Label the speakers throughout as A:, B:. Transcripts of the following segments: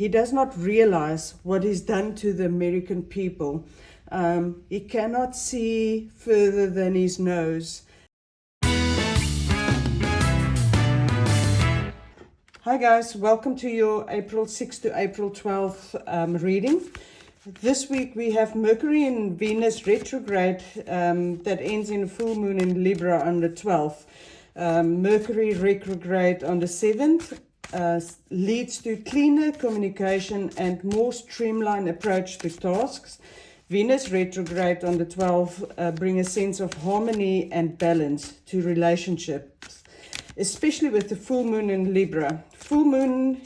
A: he does not realize what is done to the American people. He cannot see further than his nose. Hi guys, welcome to your April 6th to April 12th reading. This week we have Mercury and Venus retrograde that ends in a full moon in Libra on the 12th. Mercury retrograde on the 7th leads to cleaner communication and more streamlined approach to tasks. Venus retrograde on the 12th bring a sense of harmony and balance to relationships, especially with the full moon in Libra. Full moon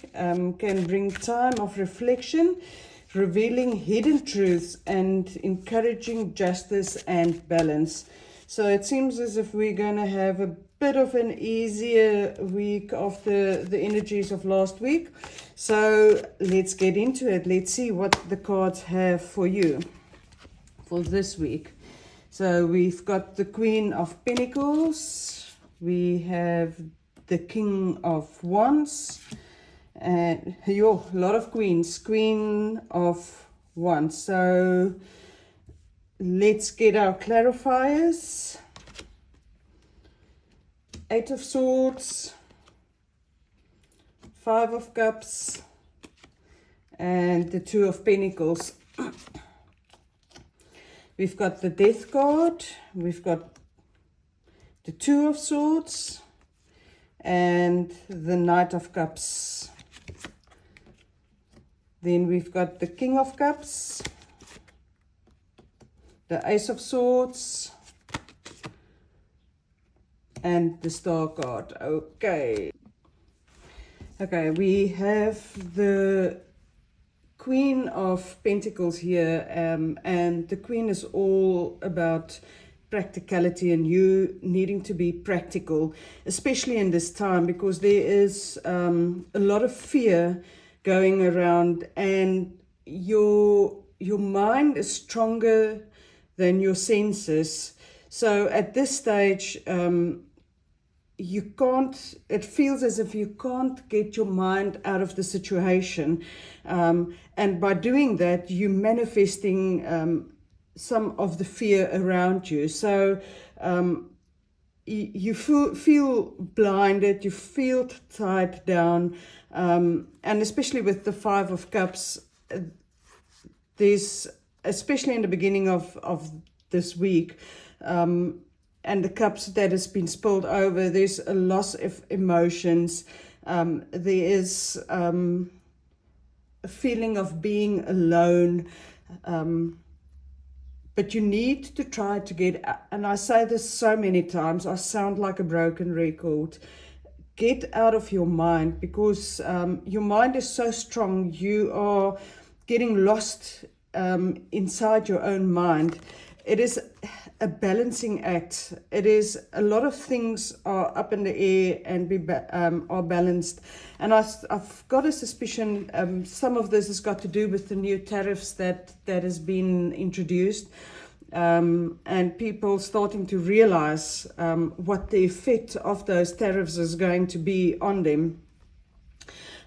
A: can bring time of reflection, revealing hidden truths and encouraging justice and balance. So it seems as if we're going to have a bit of an easier week after the energies of last week. So let's get into it. Let's see what the cards have for you for this week. So we've got the Queen of Pentacles. We have the King of Wands. And a lot of queens. Queen of Wands. So let's get our clarifiers. Eight of Swords, Five of Cups, and the Two of Pentacles. We've got the Death card, we've got the Two of Swords, and the Knight of Cups. Then we've got the King of Cups, the Ace of Swords, and the Star card. Okay, we have the Queen of Pentacles here, and the Queen is all about practicality and you needing to be practical, especially in this time, because there is a lot of fear going around, and your mind is stronger than your senses. So at this stage, it feels as if you can't get your mind out of the situation. And by doing that, you're manifesting some of the fear around you. So you feel blinded, you feel tied down. And especially with the Five of Cups, there's, especially in the beginning of this week, and the cups that has been spilled over, there's a loss of emotions. There is a feeling of being alone. But you need to try to get, and I say this so many times, I sound like a broken record, get out of your mind, because your mind is so strong. You are getting lost inside your own mind. It is a balancing act. It is a lot of things are up in the air and are balanced. And I've got a suspicion some of this has got to do with the new tariffs that has been introduced, and people starting to realize what the effect of those tariffs is going to be on them.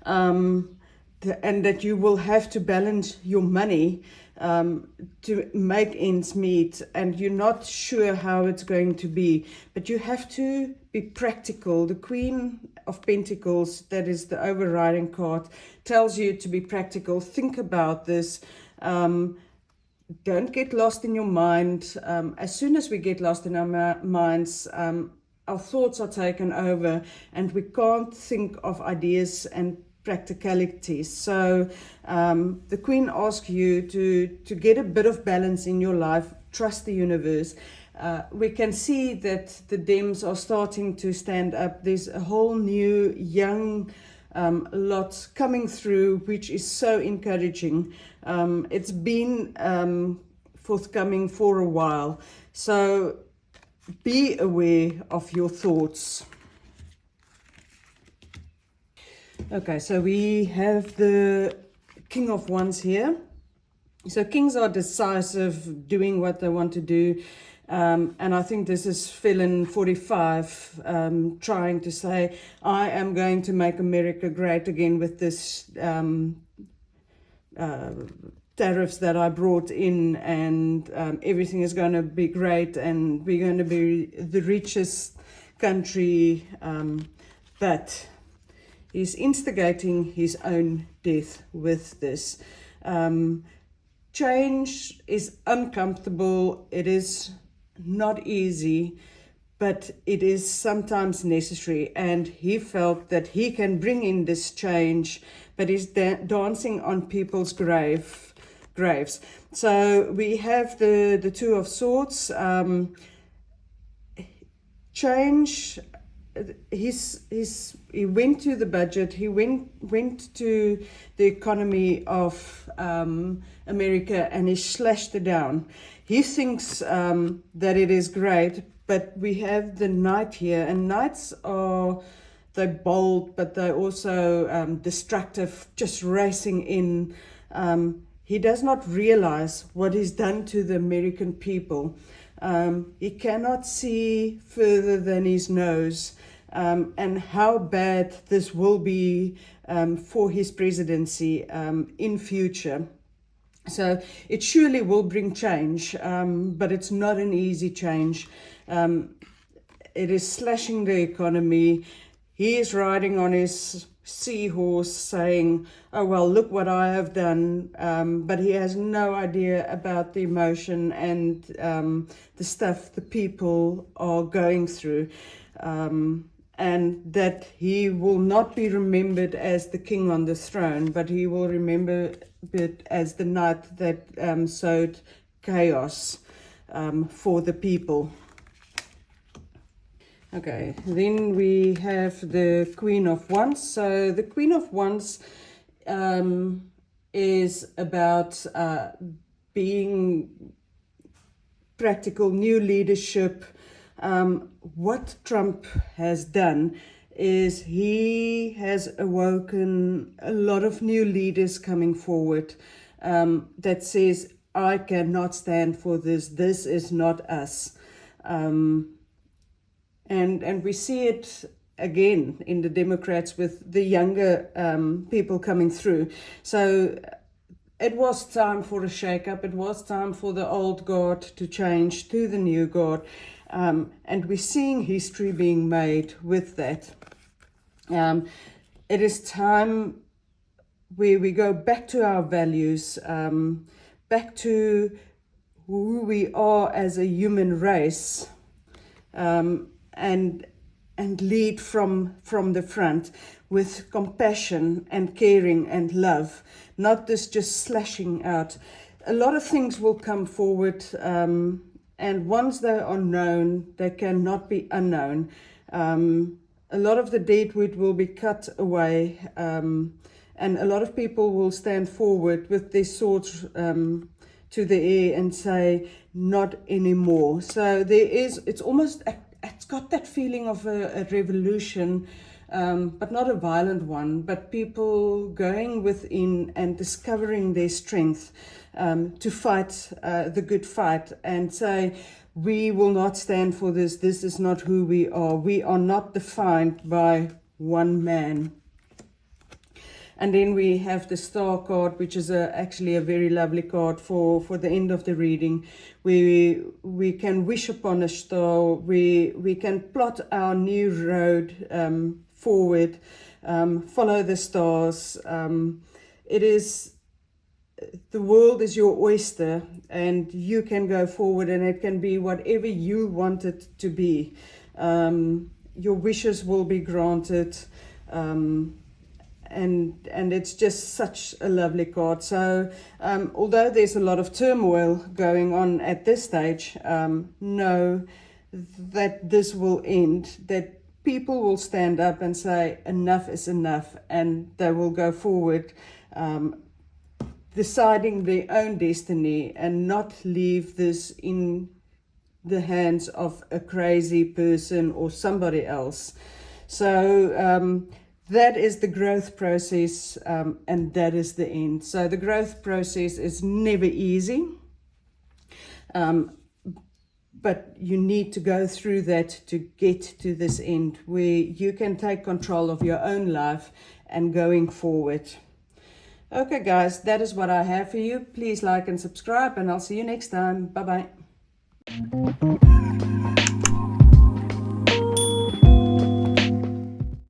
A: And that you will have to balance your money to make ends meet, and you're not sure how it's going to be, but you have to be practical. The Queen of Pentacles, that is the overriding card, tells you to be practical. Think about this. Don't get lost in your mind. As soon as we get lost in our minds, our thoughts are taken over and we can't think of ideas and practicalities. So the Queen asks you to get a bit of balance in your life. Trust the universe. We can see that the Dems are starting to stand up. There's a whole new young lot coming through, which is so encouraging. It's been forthcoming for a while. So be aware of your thoughts. Okay, so we have the King of Wands here. So kings are decisive, doing what they want to do. And I think this is Felon 45 trying to say, I am going to make America great again with this tariffs that I brought in, and everything is going to be great, and we're going to be the richest country, but he's instigating his own death with this. Change is uncomfortable, it is not easy, but it is sometimes necessary, and he felt that he can bring in this change, but he's dancing on people's graves. So we have the Two of Swords. Change, he went to the budget, he went to the economy of America, and he slashed it down. He thinks that it is great, but we have the Knight here, and Knights they're bold, but they're also destructive, just racing in. He does not realize what he's done to the American people. He cannot see further than his nose, and how bad this will be for his presidency in future. So it surely will bring change, but it's not an easy change. It is slashing the economy. He is riding on his seahorse saying, oh, well, look what I have done. But he has no idea about the emotion and the stuff the people are going through. And that he will not be remembered as the king on the throne, but he will remember it as the knight that sowed chaos for the people. Okay, then we have the Queen of Wands. So the Queen of Wands is about being practical, new leadership. What Trump has done is he has awoken a lot of new leaders coming forward that says, I cannot stand for this. This is not us. And we see it again in the Democrats with the younger people coming through. So it was time for a shake-up. It was time for the old guard to change to the new guard. And we're seeing history being made with that. It is time where we go back to our values, back to who we are as a human race, and lead from the front with compassion and caring and love, not this just slashing out. A lot of things will come forward, and once they are known, they cannot be unknown. A lot of the deadwood will be cut away, and a lot of people will stand forward with their swords to the air and say, not anymore. So it's almost, it's got that feeling of a revolution, but not a violent one, but people going within and discovering their strength to fight the good fight and say, we will not stand for this. This is not who we are. We are not defined by one man. And then we have the Star card, which is actually a very lovely card for the end of the reading. We can wish upon a star. We can plot our new road forward, follow the stars. It is, the world is your oyster, and you can go forward, and it can be whatever you want it to be. Your wishes will be granted. And it's just such a lovely card. So although there's a lot of turmoil going on at this stage, know that this will end, that people will stand up and say enough is enough, and they will go forward, deciding their own destiny and not leave this in the hands of a crazy person or somebody else. So that is the growth process, and that is the end. So the growth process is never easy, but you need to go through that to get to this end where you can take control of your own life and going forward. Okay, guys, that is what I have for you. Please like and subscribe, and I'll see you next time. Bye-bye.